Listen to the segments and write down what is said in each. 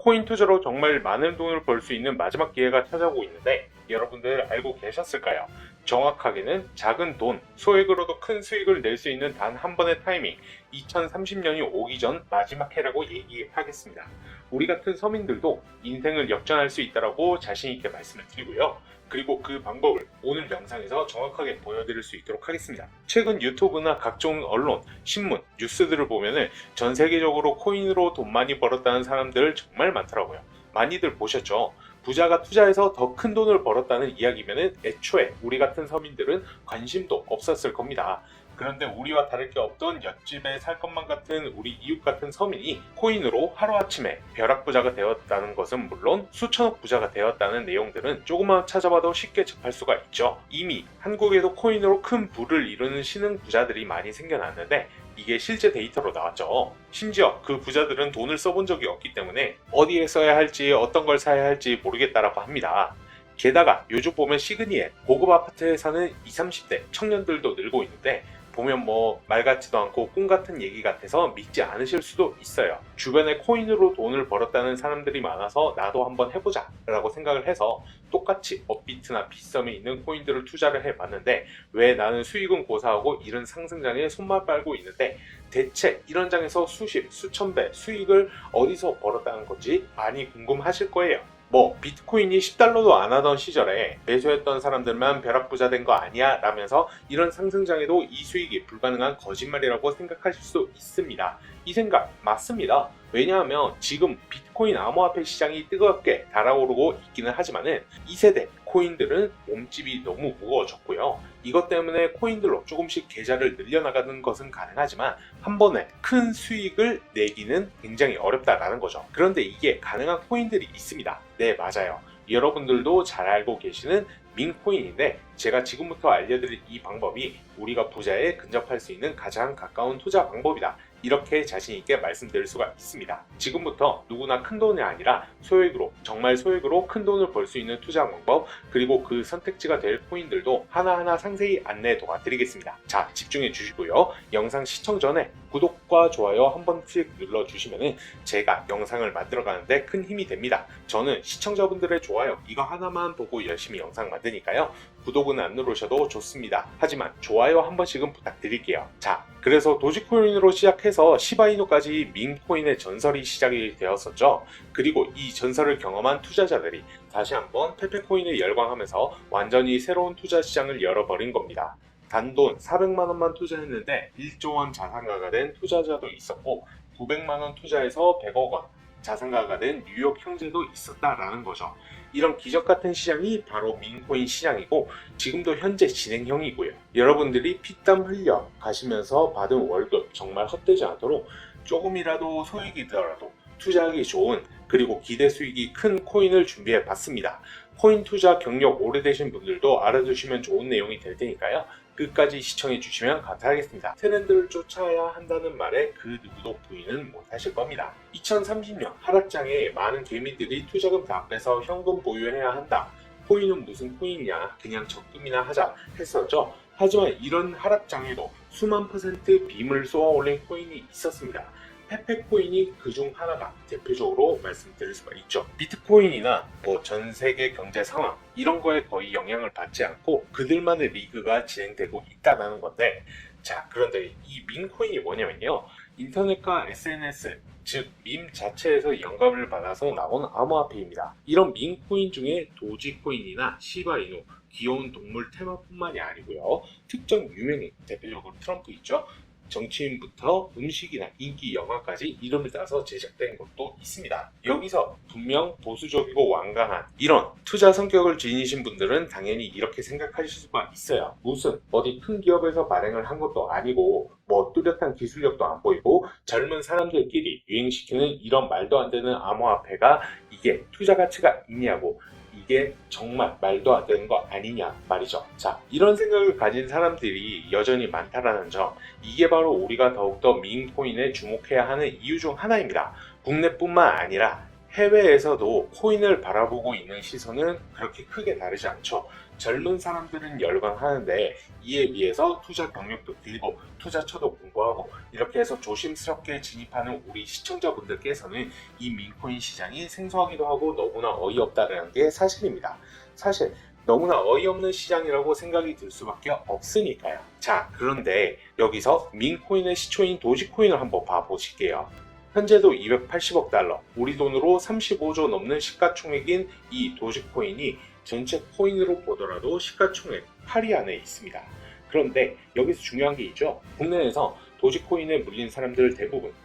코인 투자로 정말 많은 돈을 벌 수 있는 마지막 기회가 찾아오고 있는데 여러분들 알고 계셨을까요? 정확하게는 작은 돈, 소액으로도 큰 수익을 낼 수 있는 단 한 번의 타이밍, 2030년이 오기 전 마지막 해라고 얘기하겠습니다. 우리 같은 서민들도 인생을 역전할 수 있다고 자신있게 말씀을 드리고요. 그리고 그 방법을 오늘 영상에서 정확하게 보여드릴 수 있도록 하겠습니다. 최근 유튜브나 각종 언론, 신문, 뉴스들을 보면은 전 세계적으로 코인으로 돈 많이 벌었다는 사람들 정말 많더라고요. 많이들 보셨죠? 부자가 투자해서 더 큰 돈을 벌었다는 이야기면은 애초에 우리 같은 서민들은 관심도 없었을 겁니다. 그런데 우리와 다를 게 없던 옆집에 살 것만 같은 우리 이웃 같은 서민이 코인으로 하루아침에 벼락부자가 되었다는 것은 물론 수천억 부자가 되었다는 내용들은 조금만 찾아봐도 쉽게 접할 수가 있죠. 이미 한국에도 코인으로 큰 부를 이루는 신흥 부자들이 많이 생겨났는데 이게 실제 데이터로 나왔죠. 심지어 그 부자들은 돈을 써본 적이 없기 때문에 어디에 써야 할지 어떤 걸 사야 할지 모르겠다라고 합니다. 게다가 요즘 보면 시그니에 고급 아파트에 사는 20, 30대 청년들도 늘고 있는데 보면 말 같지도 않고 꿈 같은 얘기 같아서 믿지 않으실 수도 있어요. 주변에 코인으로 돈을 벌었다는 사람들이 많아서 나도 한번 해보자 라고 생각을 해서 똑같이 업비트나 빗썸에 있는 코인들을 투자를 해봤는데 왜 나는 수익은 고사하고 이런 상승장에 손만 빨고 있는데 대체 이런 장에서 수십, 수천 배 수익을 어디서 벌었다는 건지 많이 궁금하실 거예요. 비트코인이 10달러도 안 하던 시절에 매수했던 사람들만 벼락부자 된 거 아니야 라면서 이런 상승장에도 이 수익이 불가능한 거짓말이라고 생각하실 수 있습니다. 이 생각 맞습니다. 왜냐하면 지금 비트코인 암호화폐 시장이 뜨겁게 달아오르고 있기는 하지만은 2세대 코인들은 몸집이 너무 무거워졌고요. 이것 때문에 코인들로 조금씩 계좌를 늘려나가는 것은 가능하지만 한 번에 큰 수익을 내기는 굉장히 어렵다라는 거죠. 그런데 이게 가능한 코인들이 있습니다. 네, 맞아요. 여러분들도 잘 알고 계시는 민코인인데 제가 지금부터 알려드릴 이 방법이 우리가 부자에 근접할 수 있는 가장 가까운 투자 방법이다. 이렇게 자신있게 말씀드릴 수가 있습니다. 지금부터 누구나 큰 돈이 아니라 소액으로, 정말 소액으로 큰 돈을 벌 수 있는 투자 방법, 그리고 그 선택지가 될 코인들도 하나하나 상세히 안내 도와드리겠습니다. 자, 집중해 주시고요. 영상 시청 전에 구독과 좋아요 한 번씩 눌러주시면 제가 영상을 만들어가는데 큰 힘이 됩니다. 저는 시청자분들의 좋아요 이거 하나만 보고 열심히 영상 만드니까요. 구독은 안 누르셔도 좋습니다. 하지만 좋아요 한 번씩은 부탁드릴게요. 자, 그래서 도지코인으로 시작해서 시바이누까지 민코인의 전설이 시작이 되었었죠. 그리고 이 전설을 경험한 투자자들이 다시 한번 페페코인에 열광하면서 완전히 새로운 투자 시장을 열어버린 겁니다. 단돈 400만원만 투자했는데 1조원 자산가가 된 투자자도 있었고 900만원 투자해서 100억원 자산가가 된 뉴욕 형제도 있었다라는 거죠. 이런 기적같은 시장이 바로 민코인 시장이고 지금도 현재 진행형이고요. 여러분들이 피땀 흘려 가시면서 받은 월급 정말 헛되지 않도록 조금이라도 소액이더라도 투자하기 좋은 그리고 기대 수익이 큰 코인을 준비해 봤습니다. 코인 투자 경력 오래되신 분들도 알아두시면 좋은 내용이 될 테니까요. 끝까지 시청해 주시면 감사하겠습니다. 트렌드를 쫓아야 한다는 말에 그 누구도 부인은 못하실 겁니다. 2030년 하락장에 많은 개미들이 투자금 다 빼서 현금 보유해야 한다. 코인은 무슨 코인이냐 그냥 적금이나 하자 했었죠. 하지만 이런 하락장에도 수만 퍼센트 빔을 쏘아 올린 코인이 있었습니다. 페페코인이 그중 하나가 대표적으로 말씀드릴 수가 있죠. 비트코인이나 전 세계 경제 상황 이런 거에 거의 영향을 받지 않고 그들만의 리그가 진행되고 있다는 건데 자, 그런데 이 민코인이 뭐냐면요. 인터넷과 SNS 즉 밈 자체에서 영감을 받아서 나온 암호화폐입니다. 이런 민코인 중에 도지코인이나 시바이누 귀여운 동물 테마뿐만이 아니고요. 특정 유명인 대표적으로 트럼프 있죠. 정치인부터 음식이나 인기 영화까지 이름을 따서 제작된 것도 있습니다. 여기서 분명 보수적이고 완강한 이런 투자 성격을 지니신 분들은 당연히 이렇게 생각하실 수가 있어요. 무슨 어디 큰 기업에서 발행을 한 것도 아니고 뚜렷한 기술력도 안 보이고 젊은 사람들끼리 유행시키는 이런 말도 안 되는 암호화폐가 이게 투자 가치가 있냐고 이게 정말 말도 안 되는 거 아니냐 말이죠. 자, 이런 생각을 가진 사람들이 여전히 많다라는 점, 이게 바로 우리가 더욱더 민코인에 주목해야 하는 이유 중 하나입니다. 국내뿐만 아니라 해외에서도 코인을 바라보고 있는 시선은 그렇게 크게 다르지 않죠. 젊은 사람들은 열광하는데 이에 비해서 투자 경력도 길고 투자처도 공부하고 이렇게 해서 조심스럽게 진입하는 우리 시청자분들께서는 이 민코인 시장이 생소하기도 하고 너무나 어이없다는 게 사실입니다. 사실 너무나 어이없는 시장이라고 생각이 들 수밖에 없으니까요. 자, 그런데 여기서 민코인의 시초인 도지코인을 한번 봐보실게요. 현재도 280억 달러, 우리 돈으로 35조 넘는 시가총액인 이 도지코인이 전체 코인으로 보더라도 시가총액 8위 안에 있습니다. 그런데 여기서 중요한 게 있죠. 국내에서 도지코인에 물린 사람들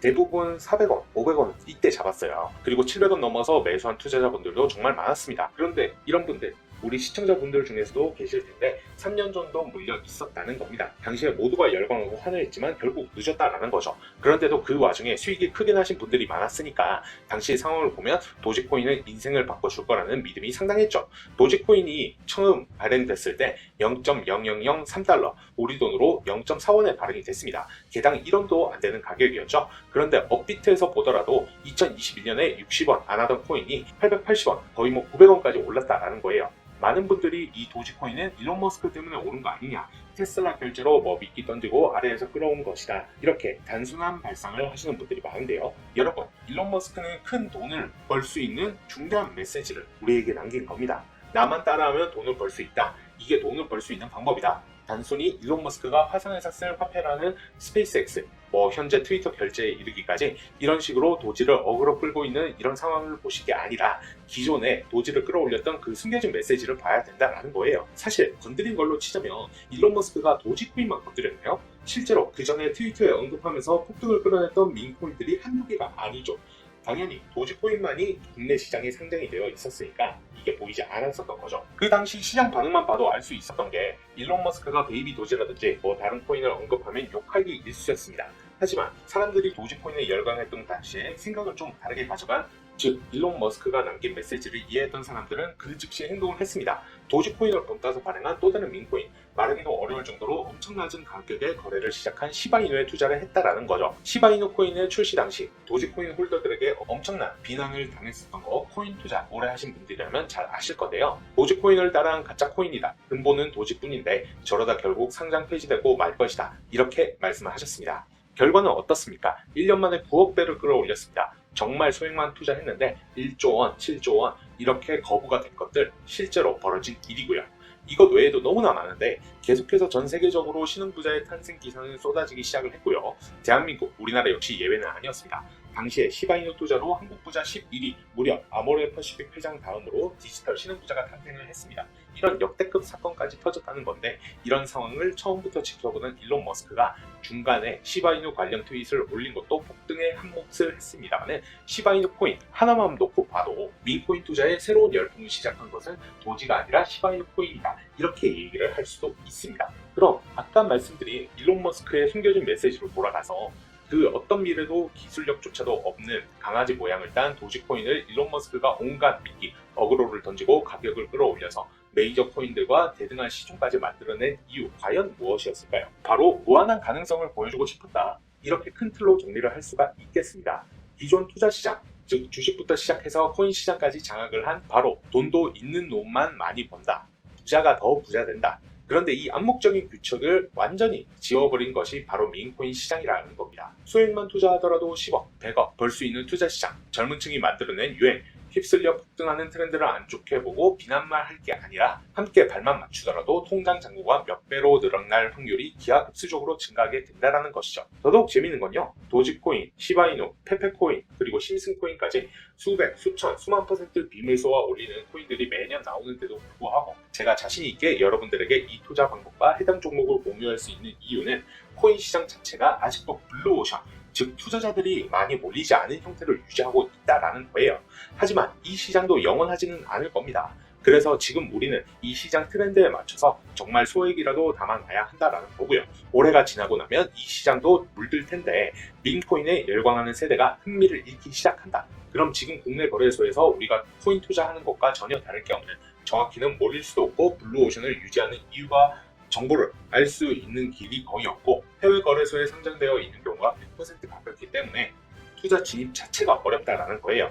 대부분 400원, 500원 이때 잡았어요. 그리고 700원 넘어서 매수한 투자자분들도 정말 많았습니다. 그런데 이런 분들, 우리 시청자분들 중에서도 계실 텐데 3년 정도 물려 있었다는 겁니다. 당시에 모두가 열광하고 환호했지만 결국 늦었다라는 거죠. 그런데도 그 와중에 수익이 크게 나신 분들이 많았으니까 당시 상황을 보면 도지코인은 인생을 바꿔줄 거라는 믿음이 상당했죠. 도지코인이 처음 발행됐을 때 0.0003달러, 우리 돈으로 0.4원에 발행이 됐습니다. 개당 1원도 안 되는 가격이었죠. 그런데 업비트에서 보더라도 2021년에 60원 안 하던 코인이 880원, 거의 900원까지 올랐다라는 거예요. 많은 분들이 이 도지코인은 일론 머스크 때문에 오른 거 아니냐, 테슬라 결제로 미끼 던지고 아래에서 끌어온 것이다, 이렇게 단순한 발상을 하시는 분들이 많은데요. 여러분, 일론 머스크는 큰 돈을 벌 수 있는 중요한 메시지를 우리에게 남긴 겁니다. 나만 따라하면 돈을 벌 수 있다, 이게 돈을 벌 수 있는 방법이다. 단순히 일론 머스크가 화성에서 쓸 화폐라는 스페이스X, 현재 트위터 결제에 이르기까지 이런 식으로 도지를 어그로 끌고 있는 이런 상황을 보실 게 아니라 기존에 도지를 끌어올렸던 그 숨겨진 메시지를 봐야 된다는 거예요. 사실 건드린 걸로 치자면 일론 머스크가 도지코인만 건드렸나요? 실제로 그 전에 트위터에 언급하면서 폭등을 끌어냈던 민코인들이 한두 개가 아니죠. 당연히 도지코인만이 국내 시장에 상장이 되어 있었으니까 이게 보이지 않았었던 거죠. 그 당시 시장 반응만 봐도 알 수 있었던 게 일론 머스크가 베이비 도지라든지 다른 코인을 언급하면 욕하기 일쑤였습니다. 하지만 사람들이 도지코인에 열광했던 당시에 생각을 좀 다르게 가져간, 즉 일론 머스크가 남긴 메시지를 이해했던 사람들은 그 즉시 행동을 했습니다. 도지코인을 본따서 발행한 또 다른 민코인, 말하기도 어려울 정도로 엄청 낮은 가격에 거래를 시작한 시바이누에 투자를 했다라는 거죠. 시바이누 코인의 출시 당시 도지코인 홀더들에게 엄청난 비난을 당했었던 거 코인 투자 오래 하신 분들이라면 잘 아실 건데요. 도지코인을 따라한 가짜 코인이다, 근본은 도지뿐인데 저러다 결국 상장 폐지되고 말 것이다, 이렇게 말씀을 하셨습니다. 결과는 어떻습니까? 1년 만에 9억 배를 끌어올렸습니다. 정말 소액만 투자했는데 1조 원, 7조 원 이렇게 거부가 된 것들 실제로 벌어진 일이고요. 이것 외에도 너무나 많은데 계속해서 전 세계적으로 신흥부자의 탄생 기사는 쏟아지기 시작을 했고요. 대한민국, 우리나라 역시 예외는 아니었습니다. 당시에 시바이누 투자로 한국부자 11위, 무려 아모레 퍼시픽 회장 다음으로 디지털 신흥부자가 탄생을 했습니다. 이런 역대급 사건까지 터졌다는 건데, 이런 상황을 처음부터 지켜보는 일론 머스크가 중간에 시바이누 관련 트윗을 올린 것도 폭등에 한몫을 했습니다만, 시바이누 코인 하나만 놓고 봐도 민코인 투자의 새로운 열풍을 시작한 것은 도지가 아니라 시바이누 코인이다, 이렇게 얘기를 할 수도 있습니다. 그럼 아까 말씀드린 일론 머스크의 숨겨진 메시지로 돌아가서 그 어떤 미래도 기술력조차도 없는 강아지 모양을 딴 도지코인을 일론 머스크가 온갖 미끼, 어그로를 던지고 가격을 끌어올려서 메이저 코인들과 대등한 시총까지 만들어낸 이유, 과연 무엇이었을까요? 바로 무한한 가능성을 보여주고 싶었다, 이렇게 큰 틀로 정리를 할 수가 있겠습니다. 기존 투자 시장, 즉 주식부터 시작해서 코인 시장까지 장악을 한 바로 돈도 있는 놈만 많이 번다, 부자가 더 부자 된다. 그런데 이 암묵적인 규칙을 완전히 지워버린 것이 바로 민코인 시장이라는 겁니다. 수익만 투자하더라도 10억, 100억 벌 수 있는 투자 시장, 젊은 층이 만들어낸 유행, 휩쓸려 폭등하는 트렌드를 안 좋게 보고 비난만 할 게 아니라 함께 발만 맞추더라도 통장 잔고가 몇 배로 늘어날 확률이 기하급수적으로 증가하게 된다는 것이죠. 더더욱 재미있는 건요, 도지코인, 시바이누, 페페코인, 그리고 심슨코인까지 수백, 수천, 수만 퍼센트 비밀소와 올리는 코인들이 매년 나오는데도 불구하고 제가 자신있게 여러분들에게 이 투자 방법과 해당 종목을 공유할 수 있는 이유는 코인 시장 자체가 아직도 블루오션, 즉 투자자들이 많이 몰리지 않은 형태를 유지하고 있다라는 거예요. 하지만 이 시장도 영원하지는 않을 겁니다. 그래서 지금 우리는 이 시장 트렌드에 맞춰서 정말 소액이라도 담아놔야 한다라는 거고요. 올해가 지나고 나면 이 시장도 물들 텐데 민코인에 열광하는 세대가 흥미를 잃기 시작한다. 그럼 지금 국내 거래소에서 우리가 코인 투자하는 것과 전혀 다를 게 없는, 정확히는 몰릴 수도 없고 블루오션을 유지하는 이유가 정보를 알 수 있는 길이 거의 없고 해외 거래소에 상장되어 있는 경우가 100% 가깝기 때문에 투자 진입 자체가 어렵다라는 거예요.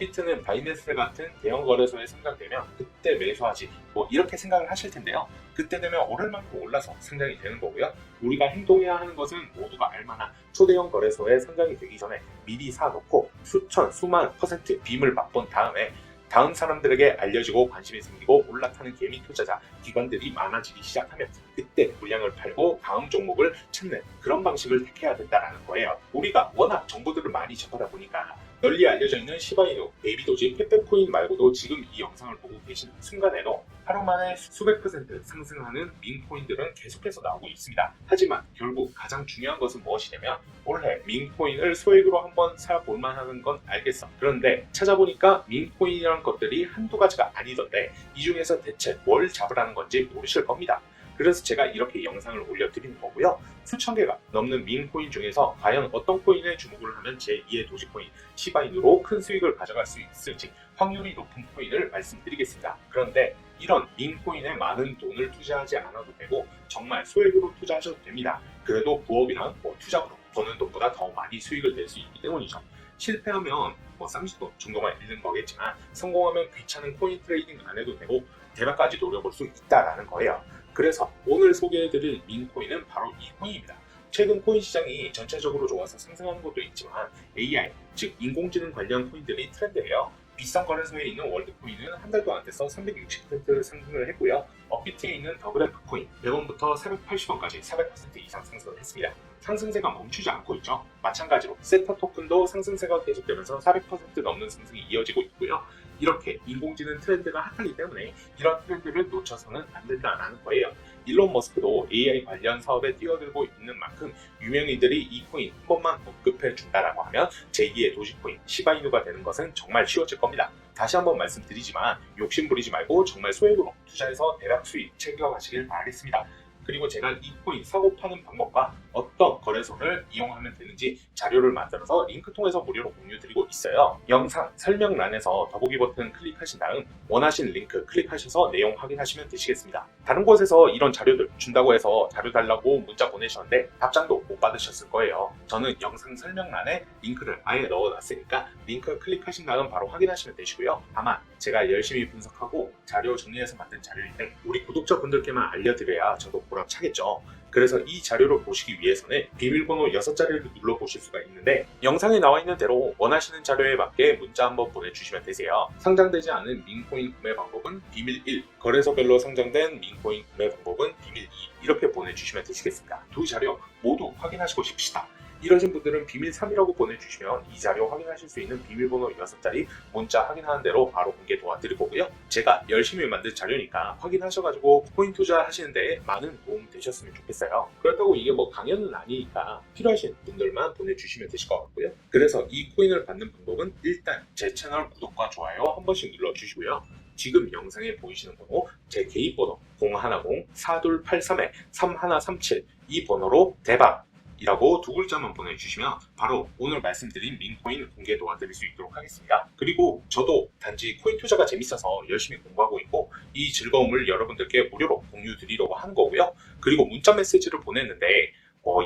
업비트는 바이낸스 같은 대형 거래소에 상장되면 그때 매수하지 뭐 이렇게 생각을 하실 텐데요. 그때 되면 오를 만큼 올라서 상장이 되는 거고요. 우리가 행동해야 하는 것은 모두가 알만한 초대형 거래소에 상장이 되기 전에 미리 사놓고 수천 수만 퍼센트 빔을 맛본 다음에 다음 사람들에게 알려지고 관심이 생기고 올라타는 개미 투자자 기관들이 많아지기 시작하면 그때 물량을 팔고 다음 종목을 찾는 그런 방식을 택해야 된다는 거예요. 우리가 워낙 정보들을 많이 접하다 보니까 널리 알려져 있는 시바이누, 베이비도지, 페페코인 말고도 지금 이 영상을 보고 계신 순간에도 하루 만에 수백 % 상승하는 밈코인들은 계속해서 나오고 있습니다. 하지만 결국 가장 중요한 것은 무엇이냐면 올해 밈코인을 소액으로 한번 사볼만 하는 건 알겠어. 그런데 찾아보니까 밈코인이라는 것들이 한두 가지가 아니던데 이 중에서 대체 뭘 잡으라는 건지 모르실 겁니다. 그래서 제가 이렇게 영상을 올려드리는 거고요. 수천 개가 넘는 밈코인 중에서 과연 어떤 코인에 주목을 하면 제2의 도시코인 시바이누로 큰 수익을 가져갈 수 있을지 확률이 높은 코인을 말씀드리겠습니다. 그런데 이런 밈코인에 많은 돈을 투자하지 않아도 되고 정말 소액으로 투자하셔도 됩니다. 그래도 부업이나 투자로 버는 돈보다 더 많이 수익을 낼 수 있기 때문이죠. 실패하면 30돈 정도만 잃는 거겠지만 성공하면 귀찮은 코인 트레이딩 안 해도 되고 대박까지 노려볼 수 있다라는 거예요. 그래서 오늘 소개해드릴 밈코인은 바로 이 코인입니다. 최근 코인 시장이 전체적으로 좋아서 상승하는 것도 있지만 AI, 즉 인공지능 관련 코인들이 트렌드예요. 비싼 거래소에 있는 월드코인은 한 달도 안 돼서 360% 상승을 했고요. 업비트에 있는 더그래프 코인 100원부터 480원까지 400% 이상 상승을 했습니다. 상승세가 멈추지 않고 있죠. 마찬가지로 세타 토큰도 상승세가 계속되면서 400% 넘는 상승이 이어지고 있고요. 이렇게 인공지능 트렌드가 핫하기 때문에 이런 트렌드를 놓쳐서는 안 된다는 거예요. 일론 머스크도 AI 관련 사업에 뛰어들고 있는 만큼 유명인들이 이 코인 한 번만 언급해 준다라고 하면 제2의 도시코인 시바이누가 되는 것은 정말 쉬워질 겁니다. 다시 한번 말씀드리지만 욕심부리지 말고 정말 소액으로 투자해서 대략 수익 챙겨가시길 바라겠습니다. 그리고 제가 이 코인 사고 파는 방법과 어떤 거래소를 이용하면 되는지 자료를 만들어서 링크 통해서 무료로 공유드리고 있어요. 영상 설명란에서 더보기 버튼 클릭하신 다음 원하신 링크 클릭하셔서 내용 확인하시면 되시겠습니다. 다른 곳에서 이런 자료들 준다고 해서 자료 달라고 문자 보내셨는데 답장도 못 받으셨을 거예요. 저는 영상 설명란에 링크를 아예 넣어놨으니까 링크 클릭하신 다음 바로 확인하시면 되시고요. 다만 제가 열심히 분석하고 자료 정리해서 만든 자료인데 우리 구독자분들께만 알려드려야 저도 보람차겠죠. 그래서 이 자료를 보시기 위해서는 비밀번호 6자리를 눌러보실 수가 있는데 영상에 나와 있는 대로 원하시는 자료에 맞게 문자 한번 보내주시면 되세요. 상장되지 않은 밈코인 구매 방법은 비밀 1, 거래소별로 상장된 밈코인 구매 방법은 비밀 2 이렇게 보내주시면 되시겠습니다. 두 자료 모두 확인하시고 싶으시다. 이러신 분들은 비밀 3이라고 보내주시면 이 자료 확인하실 수 있는 비밀번호 6자리 문자 확인하는 대로 바로 공개 도와드릴 거고요. 제가 열심히 만든 자료니까 확인하셔가지고 코인 투자하시는데 많은 도움 되셨으면 좋겠어요. 그렇다고 이게 강연은 아니니까 필요하신 분들만 보내주시면 되실 것 같고요. 그래서 이 코인을 받는 방법은 일단 제 채널 구독과 좋아요 한 번씩 눌러주시고요. 지금 영상에 보이시는 번호, 제 개인 번호 010-4283-3137 이 번호로 대박! 이라고 두 글자만 보내주시면 바로 오늘 말씀드린 밈코인 공개 도와드릴 수 있도록 하겠습니다. 그리고 저도 단지 코인 투자가 재밌어서 열심히 공부하고 있고 이 즐거움을 여러분들께 무료로 공유 드리려고 하는 거고요. 그리고 문자 메시지를 보냈는데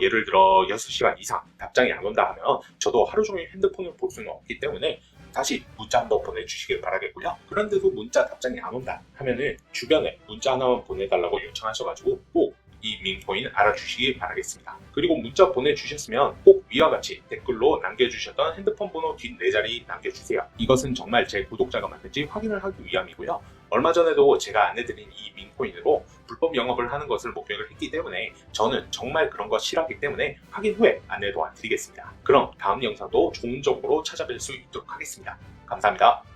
예를 들어 6시간 이상 답장이 안 온다 하면 저도 하루 종일 핸드폰을 볼 수는 없기 때문에 다시 문자 한번 보내주시길 바라겠고요. 그런데도 문자 답장이 안 온다 하면은 주변에 문자 하나만 보내달라고 요청하셔가지고 꼭 이 밈코인 알아주시기 바라겠습니다. 그리고 문자 보내주셨으면 꼭 위와 같이 댓글로 남겨주셨던 핸드폰 번호 뒷 4자리 남겨주세요. 이것은 정말 제 구독자가 맞는지 확인을 하기 위함이고요. 얼마 전에도 제가 안내드린 이 밈코인으로 불법 영업을 하는 것을 목격을 했기 때문에 저는 정말 그런 거 싫어하기 때문에 확인 후에 안내 도와드리겠습니다. 그럼 다음 영상도 좋은 정보로 찾아뵐 수 있도록 하겠습니다. 감사합니다.